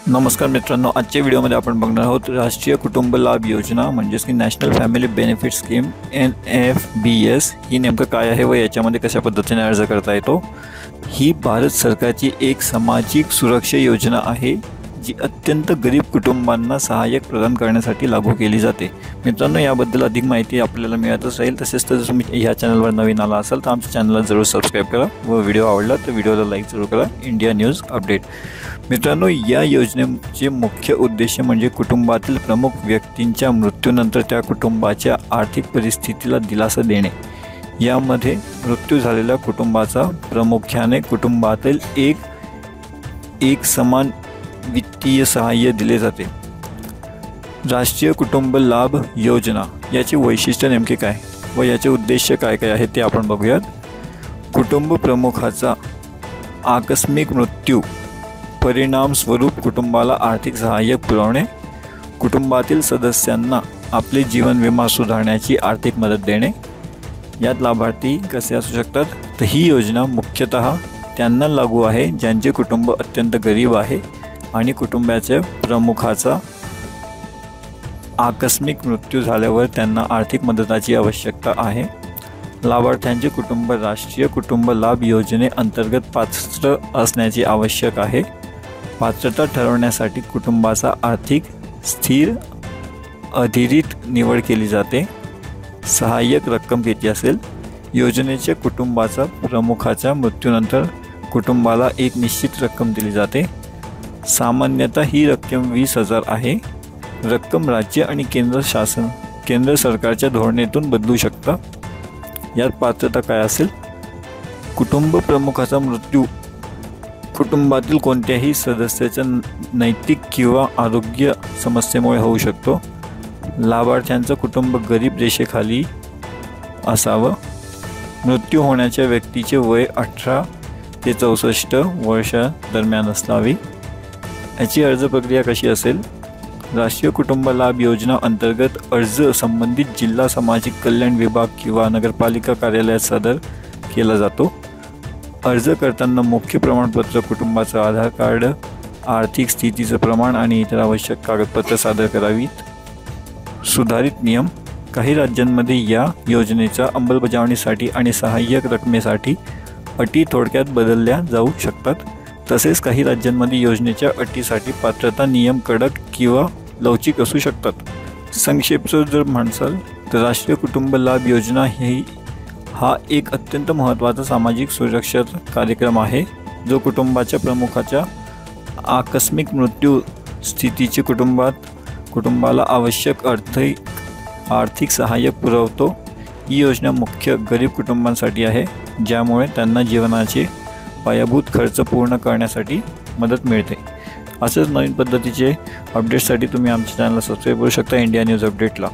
नमस्कार मित्रांनो, आजच्या व्हिडिओमध्ये आपण बघणार आहोत राष्ट्रीय कुटुंब लाभ योजना म्हणजेच की national family benefit scheme NFBS ही नेमकं काय आहे व याच्यामध्ये कशा पद्धतीने अर्ज करता येतो। ही भारत सरकारची एक सामाजिक सुरक्षा योजना आहे जी अत्यंत गरीब कुटुंबांना सहाय्यक प्रदान करण्यासाठी लागू केली जाते। मित्रांनो, याबद्दल अधिक माहिती आपल्याला मिळतच राहील। तसेच जर तुम्ही ह्या चॅनलवर नवीन आला असाल तर आमच्या चॅनलला जरूर सबस्क्राईब करा व व्हिडिओ आवडला तर व्हिडिओला लाईक जरूर करा। India news update. मित्रांनो, या योजनेचे मुख्य उद्देश म्हणजे कुटुंबातील प्रमुख व्यक्तींच्या मृत्यूनंतर त्या कुटुंबाच्या आर्थिक परिस्थितीला दिलासा देणे। यामध्ये मृत्यू झालेल्या कुटुंबाचा प्रामुख्याने कुटुंबातील एक समान वित्तीय सहाय्य दिले जाते। राष्ट्रीय कुटुंब लाभ योजना याचे वैशिष्ट्य नेमके काय व याचे उद्देश काय काय आहे ते आपण बघूयात। कुटुंब प्रमुखाचा आकस्मिक मृत्यू परिणाम स्वरूप कुटुंबाला आर्थिक सहाय्य पुरवणे, कुटुंबातील सदस्यांना आपले जीवन विमा सुधारण्याची आर्थिक मदत देणे। यात लाभार्थी कसे असू शकतात तर ही योजना मुख्यतः त्यांना लागू आहे ज्यांचे कुटुंब अत्यंत गरीब आहे आणि कुटुंबाच्या प्रमुखाचा आकस्मिक मृत्यू झाल्यावर त्यांना आर्थिक मदताची आवश्यकता आहे। लाभार्थ्यांचे कुटुंब राष्ट्रीय कुटुंब लाभ योजनेअंतर्गत पात्र असण्याची आवश्यक आहे। पात्रता ठरवण्यासाठी कुटुंबाचा आर्थिक स्थिर अधिरित निवड केली जाते। सहाय्यक रक्कम किती असेल? योजनेच्या कुटुंबाचा प्रमुखाच्या मृत्यूनंतर कुटुंबाला एक निश्चित रक्कम दिली जाते। सामान्यतः ही रक्कम 20,000 आहे। रक्कम राज्य आणि केंद्र सरकारच्या धोरणातून बदलू शकता। यात पात्रता काय असेल? कुटुंब प्रमुखाचा मृत्यू कुटुंबातील कोणत्याही सदस्याच्या नैतिक किंवा आरोग्य समस्येमुळे होऊ शकतो। लाभार्थ्यांचं कुटुंब गरीब रेषेखाली असावं। मृत्यू होण्याच्या व्यक्तीचे वय 18 ते 64 वर्षा दरम्यान असावी। याची अर्ज प्रक्रिया कशी असेल? राष्ट्रीय कुटुंब लाभ योजना अंतर्गत अर्ज संबंधित जिल्हा सामाजिक कल्याण विभाग किंवा नगरपालिका कार्यालयात सादर केला जातो। अर्ज करताना मुख्य प्रमाणपत्र, कुटुंबाचं आधार कार्ड, आर्थिक स्थितीचं प्रमाण आणि इतर आवश्यक कागदपत्र सादर करावीत। सुधारित नियम: काही राज्यांमध्ये या योजनेच्या अंमलबजावणीसाठी आणि सहाय्यक रकमेसाठी अटी थोडक्यात बदलल्या जाऊ शकतात। तसेच काही राज्यांमध्ये योजनेच्या अटीसाठी पात्रता नियम कडक किंवा लवचिक असू शकतात। संक्षेप जर म्हणसाल तर राष्ट्रीय कुटुंब लाभ योजना हा एक अत्यंत महत्त्वाचा सामाजिक सुरक्षा कार्यक्रम आहे जो कुटुंबाच्या प्रमुखाच्या आकस्मिक मृत्यू स्थितीचे कुटुंबाला आवश्यक आर्थिक सहाय्य पुरवतो। ही योजना मुख्य गरीब कुटुंबांसाठी आहे ज्यामुळे त्यांना जीवनाचे पायाभूत खर्च पूर्ण करण्यासाठी मदत मिळते। असेच नवीन पद्धतीचे अपडेट्ससाठी तुम्ही आमच्या चॅनलला सबस्क्राईब करू शकता इंडिया न्यूज अपडेटला।